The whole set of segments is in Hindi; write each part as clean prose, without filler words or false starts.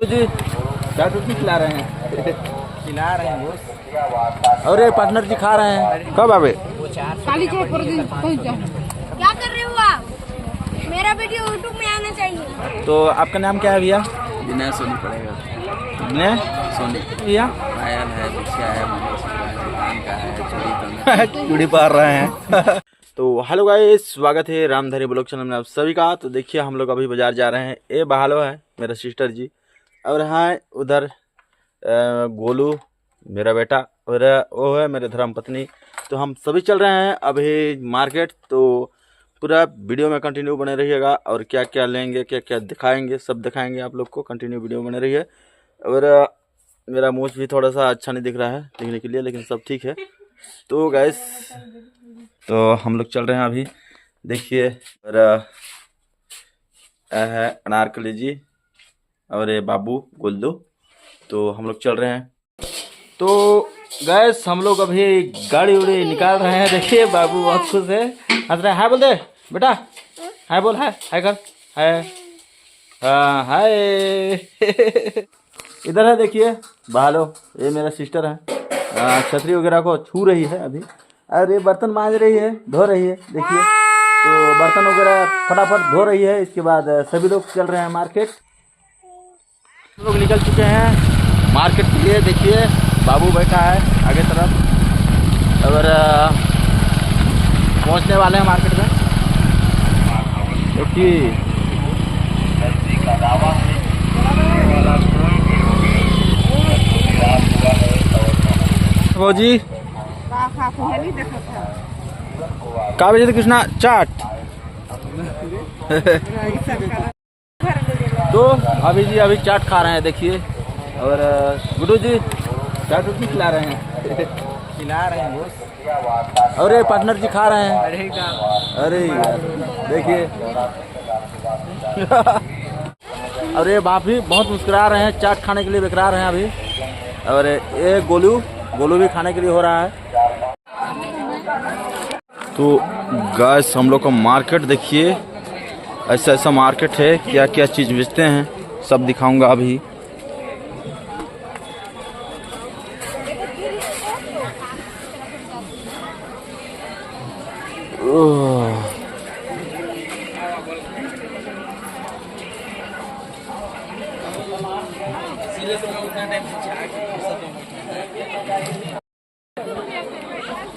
तो जी चाट रोटी खिला रहे हैं बोस। और ये पार्टनर जी खा रहे हैं। कब आवे? क्या कर रहे हो आप? मेरा वीडियो यूट्यूब में आना चाहिए। तो आपका नाम क्या है भैया? विनय सोनी पड़ेगा। विनय सोनी भैया पायल है, बिछिया है, दुकान का है, चूड़ी पहन रहे हैं। तो हेलो गाइस, स्वागत है रामधारी ब्लॉग चैनल में आप सभी का। तो देखिए हम लोग अभी बाजार जा रहे हैं। ये बहालो है मेरा सिस्टर जी, और हाँ उधर गोलू मेरा बेटा, और वो है मेरे धर्म पत्नी। तो हम सभी चल रहे हैं अभी मार्केट। तो पूरा वीडियो में कंटिन्यू बने रहिएगा, और क्या क्या लेंगे क्या क्या दिखाएंगे सब दिखाएंगे आप लोग को। कंटिन्यू वीडियो बने रहिए। और मेरा मुँह भी थोड़ा सा अच्छा नहीं दिख रहा है दिखने के लिए, लेकिन सब ठीक है। तो गैस तो हम लोग चल रहे हैं अभी। देखिए और है अनारकली जी और ये बाबू गुल्लू। तो हम लोग चल रहे हैं। तो गैस हम लोग अभी गाड़ी उड़ी निकाल रहे हैं। देखिए बाबू बहुत खुश है, हंस रहे हैं। हाय बोल दे बेटा, हाय बोल, हाय हाय कर, हाय हाय। इधर है देखिए बहालो, ये मेरा सिस्टर है। छतरी वगैरह को छू रही है अभी, और ये बर्तन मांज रही है, धो रही है। देखिए तो बर्तन वगैरह फटाफट धो रही है। इसके बाद सभी लोग चल रहे हैं मार्केट। हम लोग निकल चुके हैं मार्केट के लिए। देखिए बाबू बैठा है आगे तरफ, और पहुंचने वाले हैं मार्केट में। देखिए जी का बजे कृष्णा चाट। तो अभी जी अभी चाट खा रहे हैं देखिए। और गुड्डू जी चाट रोटी खिला रहे हैं बोस। और ये पार्टनर जी खा रहे हैं। अरे यार देखिए। और ये बाप भी बहुत मुस्कुरा रहे हैं, चाट खाने के लिए बेकरार हैं अभी। और ये गोलू भी खाने के लिए हो रहा है। तो गाइस हम लोग का मार्केट देखिए, ऐसा ऐसा मार्केट है, क्या क्या चीज़ बेचते हैं सब दिखाऊंगा अभी।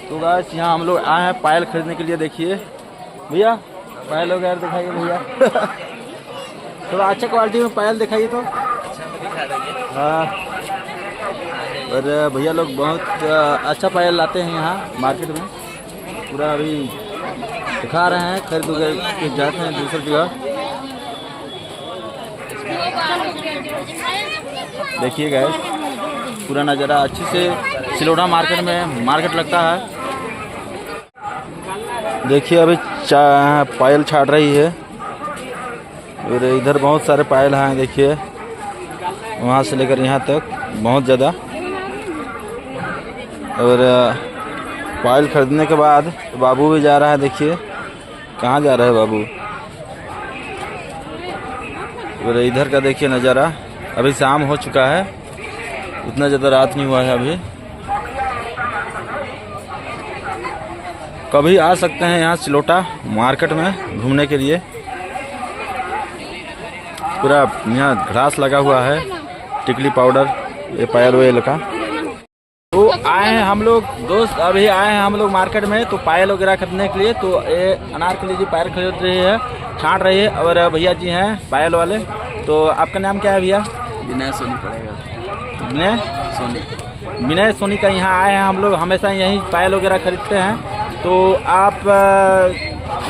तो गाइस यहाँ हम लोग आए हैं पायल खरीदने के लिए। देखिए भैया पायल वगैरह दिखाइए भैया। थोड़ा अच्छा क्वालिटी में पायल दिखाइए तो। हाँ, और भैया लोग बहुत अच्छा पायल लाते हैं यहाँ मार्केट में। पूरा अभी दिखा रहे हैं, खरीद वगैरह के जाते हैं दूसरी जगह। देखिए गाइस पूरा नज़ारा अच्छे से सिलोड़ा मार्केट में मार्केट लगता है। देखिए अभी पायल छाड़ रही है, और इधर बहुत सारे पायल हैं। देखिए वहाँ से लेकर यहाँ तक बहुत ज़्यादा। और पायल खरीदने के बाद बाबू भी जा रहा है। देखिए कहाँ जा रहा है बाबू। और इधर का देखिए नज़ारा, अभी शाम हो चुका है, उतना ज़्यादा रात नहीं हुआ है अभी। कभी आ सकते हैं यहाँ सिलोटा मार्केट में घूमने के लिए। पूरा यहाँ घास लगा हुआ है, टिकली पाउडर, ये पायल वेल का। तो आए हैं हम लोग दोस्त, अभी आए हैं हम लोग मार्केट में तो पायल वगैरह खरीदने के लिए। तो ये अनारकली जी पायल खरीद रही है, छाट रही है, और भैया जी हैं पायल वाले। तो आपका नाम क्या है भैया? विनय सोनी पड़ेगा। विनय सोनी का यहाँ आए हैं हम लोग। हमेशा यहीं पायल वगैरह खरीदते हैं। तो आप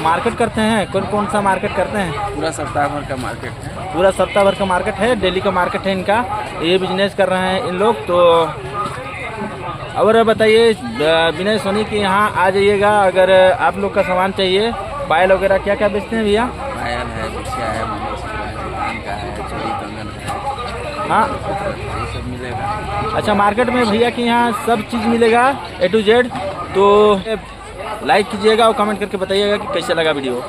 मार्केट करते हैं, कौन कौन सा मार्केट करते हैं? पूरा सप्ताह भर का मार्केट है। पूरा सप्ताह भर का मार्केट है, डेली का मार्केट है इनका। ये बिजनेस कर रहे हैं इन लोग। तो और बताइए विनय सोनी के यहाँ आ जाइएगा अगर आप लोग का सामान चाहिए। पायल वगैरह क्या क्या बेचते हैं भैया? पायल है, बिछिया है, दुकान का है, कंगन है। हाँ ये सब मिलेगा। अच्छा, मार्केट में भैया के यहाँ सब चीज़ मिलेगा A to Z। तो लाइक कीजिएगा और कमेंट करके बताइएगा कि कैसे लगा वीडियो।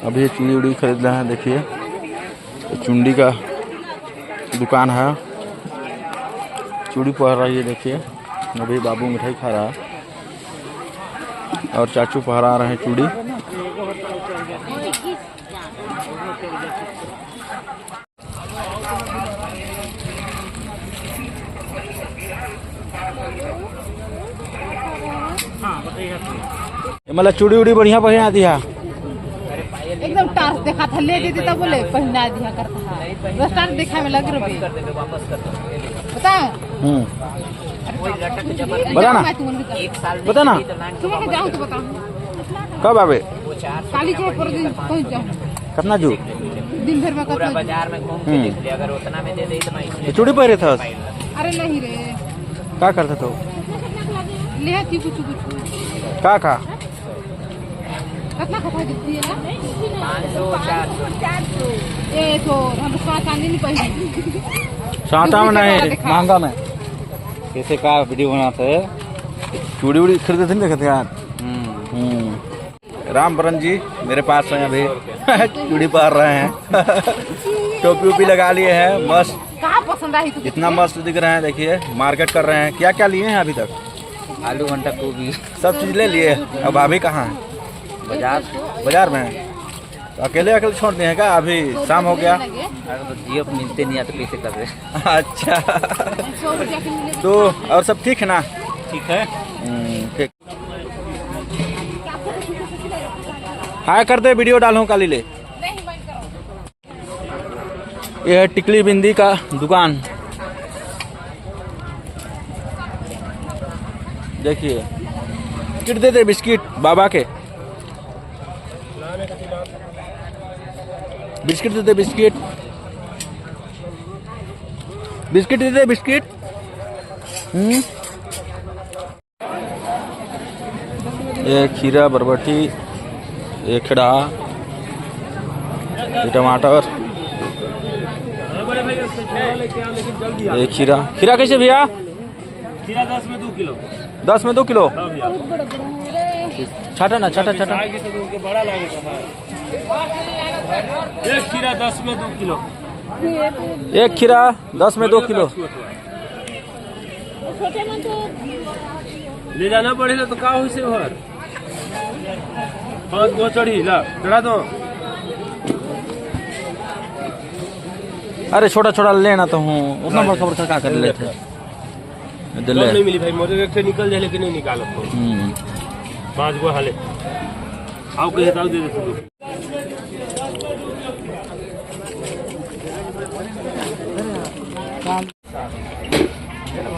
अभी ये चूड़ी उड़ी खरीद रहे हैं। देखिए चुंडी का दुकान है, चूड़ी पहन रही है। देखिए अभी बाबू मिठाई खा रहा है और चाचू पहरा रहे हैं चूड़ी। मतलब चूड़ी उड़ी बढ़िया पहना दिया, एकदम टार्च देखा था, ले देती तब बोले पहना दिया करता है। बस टार्च देखा में लग रही बता बता ना बता ना तुम्हें जाऊँ तो बताऊँ कब आवे काली चाहे पर दिन पहुँच जाऊँ कितना जू दिन भर में कब बाजार में घूम के देख लिया, अगर उतना में दे दे तो मैं चूड़ी पहरे था। अरे नहीं रे क्या करता था ले आती कुछ कुछ क्या कितना खा देती है 500 400 ये तो हम चांदी नहीं पहनी साटा में नहीं महंगा में कैसे का वीडियो बनाते हैं। चूड़ी उड़ी खरीदे थे ना देखते यार। राम बरन जी मेरे पास हैं अभी चूड़ी पहन रहे हैं टोपी उपी लगा लिए हैं, मस्त कहाँ पसंद आई तुझे? इतना मस्त दिख रहे हैं। देखिए मार्केट कर रहे हैं। क्या क्या लिए हैं अभी तक? आलू घंटा गोभी सब चीज़ ले लिए। अब भाभी कहाँ हैं? बाजार में हैं। तो अकेले छोड़ दिए हैं क्या? अभी शाम हो गया। अगर तो जियो मिलते नहीं है तो कैसे कर रहे? अच्छा 100 रुपया के मिले तो और सब ठीक है ना? ठीक है। ठीक हाय कर दे, वीडियो डालूँ काली ले। यह है टिकली बिंदी का दुकान। देखिए बिस्किट दे दे, बिस्किट बाबा के बिस्किट दे दे, बिस्किट बिस्किट दे दे, बिस्किट। ये खीरा बरबटी, ये खीरा, ये टमाटर, ये खीरा। खीरा कैसे भैया? खीरा 10 में 2 किलो। 10 में 2 किलो। छाटा ना छाटा छाटा। बड़ा लगेगा। एक खीरा 10 में 2 किलो। एक खीरा 10 में 2 किलो। ले जाना पड़ेगा तो का हो से भर 5 गो चढ़ी ला चढ़ा दो। अरे छोटा छोटा लेना तो हूँ, उतना बड़का बड़का क्या कर लेते दिले। नहीं मिली भाई, मोटे एक से निकल जाए लेकिन नहीं निकालो। 5 गो हाले आओ के हिसाब दे दे।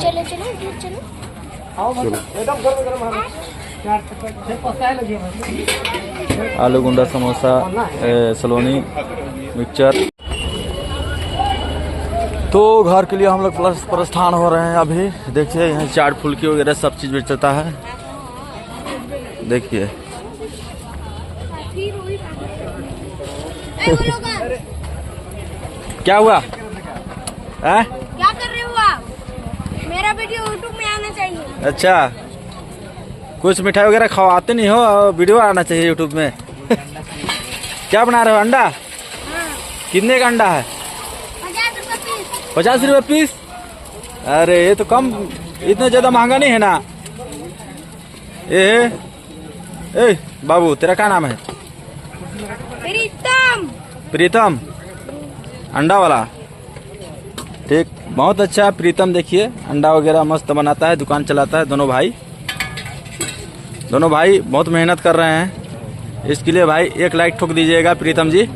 चलो चलो दूर चलो। आलू गुंडा, समोसा, सलोनी, मिक्सचर। तो घर के लिए हम लोग प्रस्थान हो रहे हैं अभी। देखिए यहाँ चाट फुल्की वगैरह सब चीज़ बेचता है। देखिए क्या हुआ है? क्या कर रहे हो आप? मेरा वीडियो यूट्यूब में आना चाहिए। अच्छा कुछ मिठाई वगैरह खवाते नहीं हो, वीडियो आना चाहिए यूट्यूब में। क्या बना रहे हो? अंडा? हाँ। कितने का अंडा है? 50 रुपये पीस। 50 रुपये पीस? अरे ये तो कम, इतना ज़्यादा महंगा नहीं है ना ये। ए बाबू तेरा क्या नाम है? प्रीतम। प्रीतम अंडा वाला। ठीक बहुत अच्छा प्रीतम। देखिए अंडा वगैरह मस्त बनाता है, दुकान चलाता है। दोनों भाई बहुत मेहनत कर रहे हैं। इसके लिए भाई एक लाइक ठोक दीजिएगा प्रीतम जी।